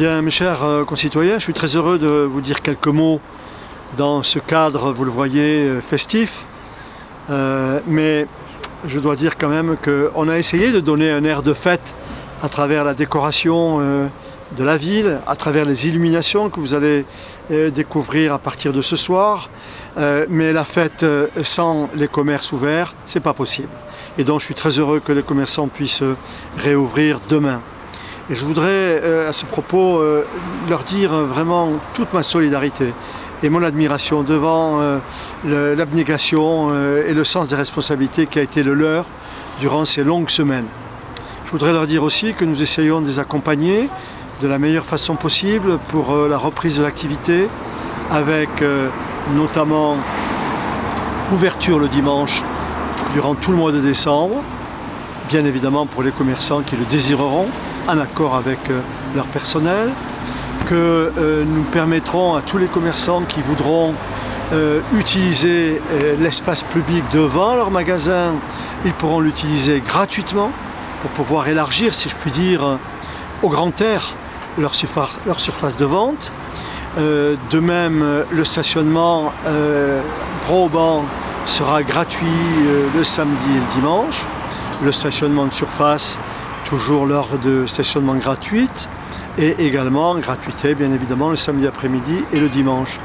Bien, mes chers concitoyens, je suis très heureux de vous dire quelques mots dans ce cadre, vous le voyez, festif. Mais je dois dire quand même qu'on a essayé de donner un air de fête à travers la décoration de la ville, à travers les illuminations que vous allez découvrir à partir de ce soir. Mais la fête sans les commerces ouverts, c'est pas possible. Et donc je suis très heureux que les commerçants puissent réouvrir demain. Et je voudrais à ce propos leur dire vraiment toute ma solidarité et mon admiration devant l'abnégation et le sens des responsabilités qui a été le leur durant ces longues semaines. Je voudrais leur dire aussi que nous essayons de les accompagner de la meilleure façon possible pour la reprise de l'activité, avec notamment ouverture le dimanche durant tout le mois de décembre, bien évidemment pour les commerçants qui le désireront, en accord avec leur personnel, que nous permettrons à tous les commerçants qui voudront utiliser l'espace public devant leur magasin, ils pourront l'utiliser gratuitement pour pouvoir élargir, si je puis dire, au grand air leur surface de vente. De même, le stationnement pro-banc sera gratuit le samedi et le dimanche. Le stationnement de surface, toujours l'heure de stationnement gratuite, et également gratuité bien évidemment le samedi après-midi et le dimanche.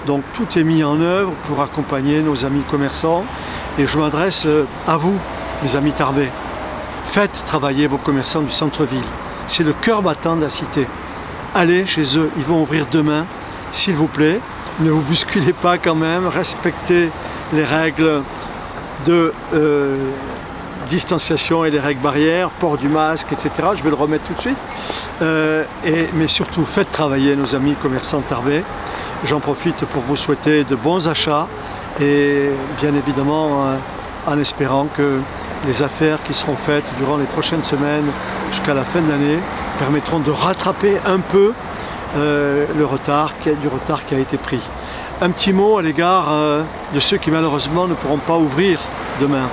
Donc tout est mis en œuvre pour accompagner nos amis commerçants, et je m'adresse à vous, mes amis tarbais. Faites travailler vos commerçants du centre-ville, c'est le cœur battant de la cité. Allez chez eux, ils vont ouvrir demain, s'il vous plaît, ne vous bousculez pas quand même, respectez les règles de distanciation et les règles barrières, port du masque, etc. Je vais le remettre tout de suite. Mais surtout, faites travailler nos amis commerçants tarbais. J'en profite pour vous souhaiter de bons achats et bien évidemment en espérant que les affaires qui seront faites durant les prochaines semaines jusqu'à la fin de l'année permettront de rattraper un peu du retard qui a été pris. Un petit mot à l'égard de ceux qui malheureusement ne pourront pas ouvrir demain.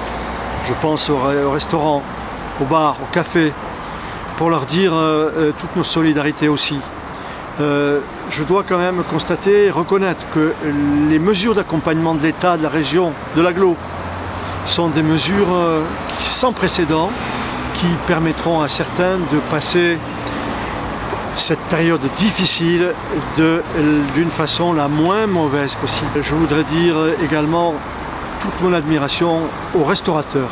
Je pense au restaurant, au bar, au café, pour leur dire toutes nos solidarités aussi. Je dois quand même constater et reconnaître que les mesures d'accompagnement de l'État, de la région, de l'agglo, sont des mesures sans précédent qui permettront à certains de passer cette période difficile d'une façon la moins mauvaise possible. Je voudrais dire également toute mon admiration aux restaurateurs,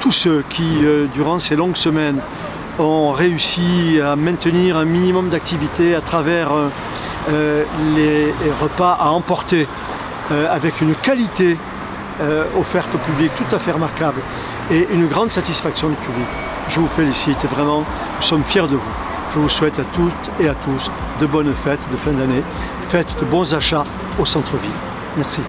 tous ceux qui, durant ces longues semaines, ont réussi à maintenir un minimum d'activité à travers les repas à emporter, avec une qualité offerte au public tout à fait remarquable et une grande satisfaction du public. Je vous félicite et vraiment, nous sommes fiers de vous. Je vous souhaite à toutes et à tous de bonnes fêtes de fin d'année, faites de bons achats au centre-ville. Merci.